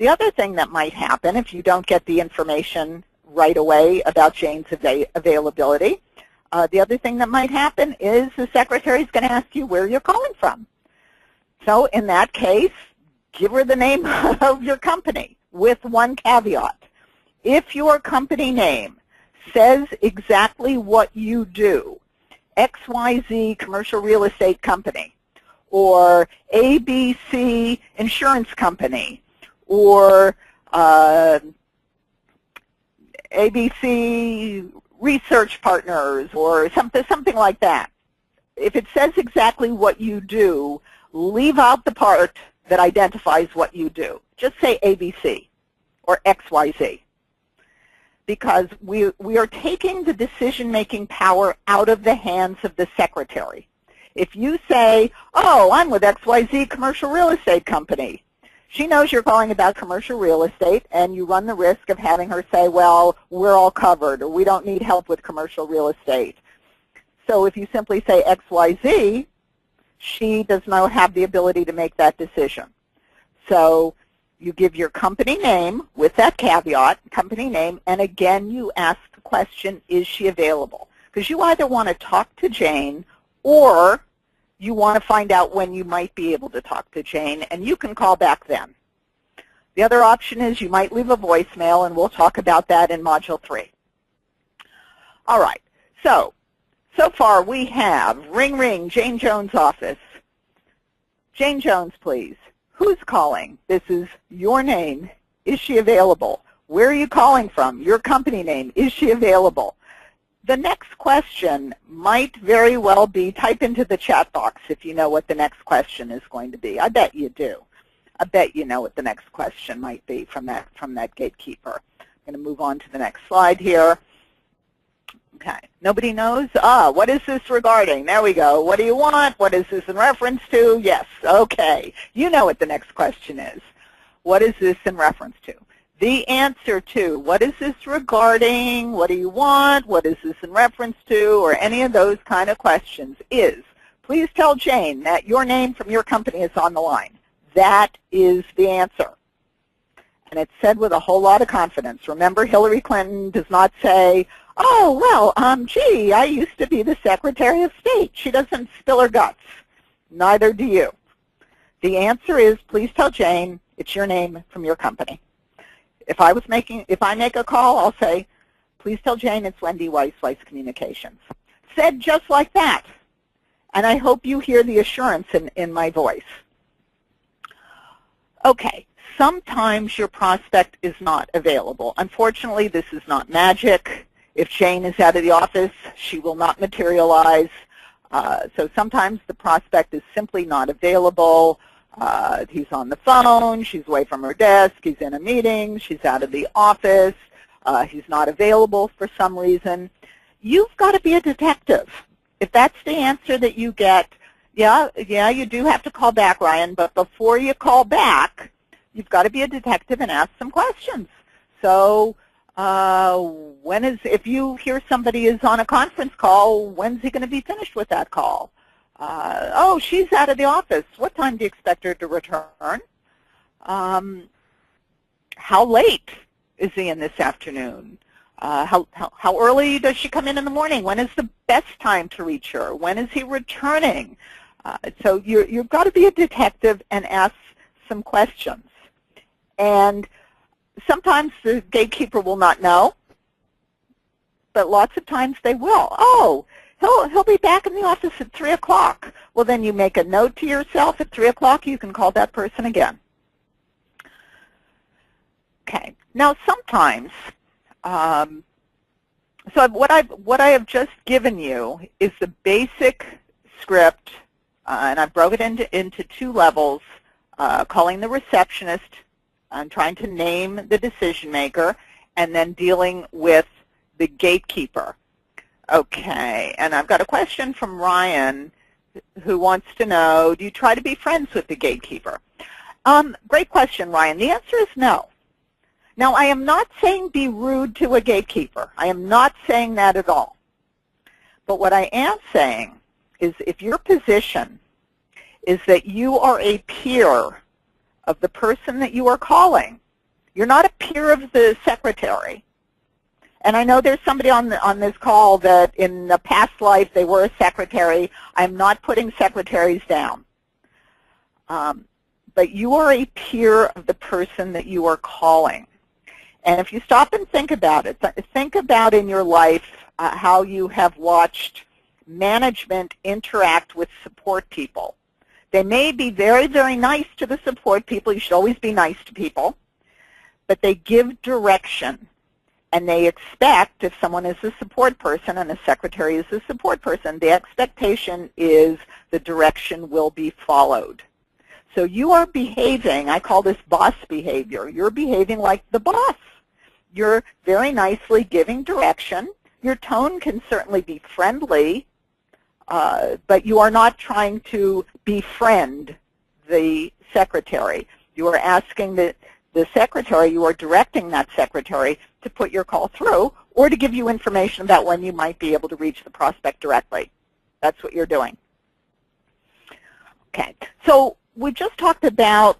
The other thing that might happen if you don't get the information right away about Jane's availability, the other thing that might happen is the secretary is going to ask you where you're calling from. So in that case, give her the name of your company with one caveat. If your company name says exactly what you do, XYZ Commercial Real Estate Company, or ABC Insurance Company, or ABC Research Partners, or something like that. If it says exactly what you do, leave out the part that identifies what you do. Just say ABC or XYZ. Because we are taking the decision-making power out of the hands of the secretary. If you say, oh, I'm with XYZ Commercial Real Estate Company, she knows you're calling about commercial real estate, and you run the risk of having her say, well, we're all covered, or we don't need help with commercial real estate. So if you simply say XYZ, she does not have the ability to make that decision. So you give your company name with that caveat, company name, and again you ask the question, is she available? Because you either want to talk to Jane or you want to find out when you might be able to talk to Jane, and you can call back then. The other option is you might leave a voicemail, and we'll talk about that in Module 3. All right, so far we have ring, ring, Jane Jones' office. Jane Jones, please. Who's calling? This is your name. Is she available? Where are you calling from? Your company name. Is she available? The next question might very well be, type into the chat box if you know what the next question is going to be. I bet you do. I bet you know what the next question might be from that gatekeeper. I'm going to move on to the next slide here. Okay. Nobody knows? What is this regarding? There we go. What do you want? What is this in reference to? Yes. Okay. You know what the next question is. What is this in reference to? The answer to what is this regarding, what do you want, what is this in reference to, or any of those kind of questions is, please tell Jane that your name from your company is on the line. That is the answer. And it's said with a whole lot of confidence. Remember, Hillary Clinton does not say, oh, well, gee, I used to be the Secretary of State. She doesn't spill her guts. Neither do you. The answer is, please tell Jane it's your name from your company. If I make a call, I'll say, please tell Jane it's Wendy Weiss, Weiss Communications. Said just like that. And I hope you hear the assurance in my voice. Okay, sometimes your prospect is not available. Unfortunately, this is not magic. If Jane is out of the office, she will not materialize. So sometimes the prospect is simply not available. He's on the phone, she's away from her desk, he's in a meeting, she's out of the office, he's not available for some reason. You've got to be a detective. If that's the answer that you get, yeah, you do have to call back, Ryan, but before you call back, you've got to be a detective and ask some questions. So if you hear somebody is on a conference call, when's he going to be finished with that call? Oh, she's out of the office. What time do you expect her to return? How late is he in this afternoon? How early does she come in the morning? When is the best time to reach her? When is he returning? So you've got to be a detective and ask some questions. And sometimes the gatekeeper will not know, but lots of times they will. Oh, he'll be back in the office at 3 o'clock. Well, then you make a note to yourself at 3 o'clock. You can call that person again. Okay. Now, sometimes, so what I have just given you is the basic script, and I've broken it into 2 levels, calling the receptionist and trying to name the decision maker, and then dealing with the gatekeeper. Okay, and I've got a question from Ryan who wants to know, do you try to be friends with the gatekeeper? Great question, Ryan. The answer is no. Now, I am not saying be rude to a gatekeeper. I am not saying that at all. But what I am saying is if your position is that you are a peer of the person that you are calling, You're not a peer of the secretary. And I know there's somebody on this call that in a past life they were a secretary. I'm not putting secretaries down. But you are a peer of the person that you are calling. And if you stop and think about it, think about in your life how you have watched management interact with support people. They may be very, very nice to the support people. You should always be nice to people. But they give direction. And they expect, if someone is a support person and a secretary is a support person, the expectation is the direction will be followed. So you are behaving, I call this boss behavior. You're behaving like the boss. You're very nicely giving direction. Your tone can certainly be friendly, but you are not trying to befriend the secretary. You are asking the secretary, you are directing that secretary to put your call through or to give you information about when you might be able to reach the prospect directly. That's what you're doing. Okay, so we just talked about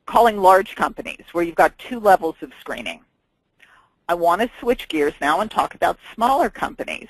calling large companies where you've got 2 levels of screening. I want to switch gears now and talk about smaller companies.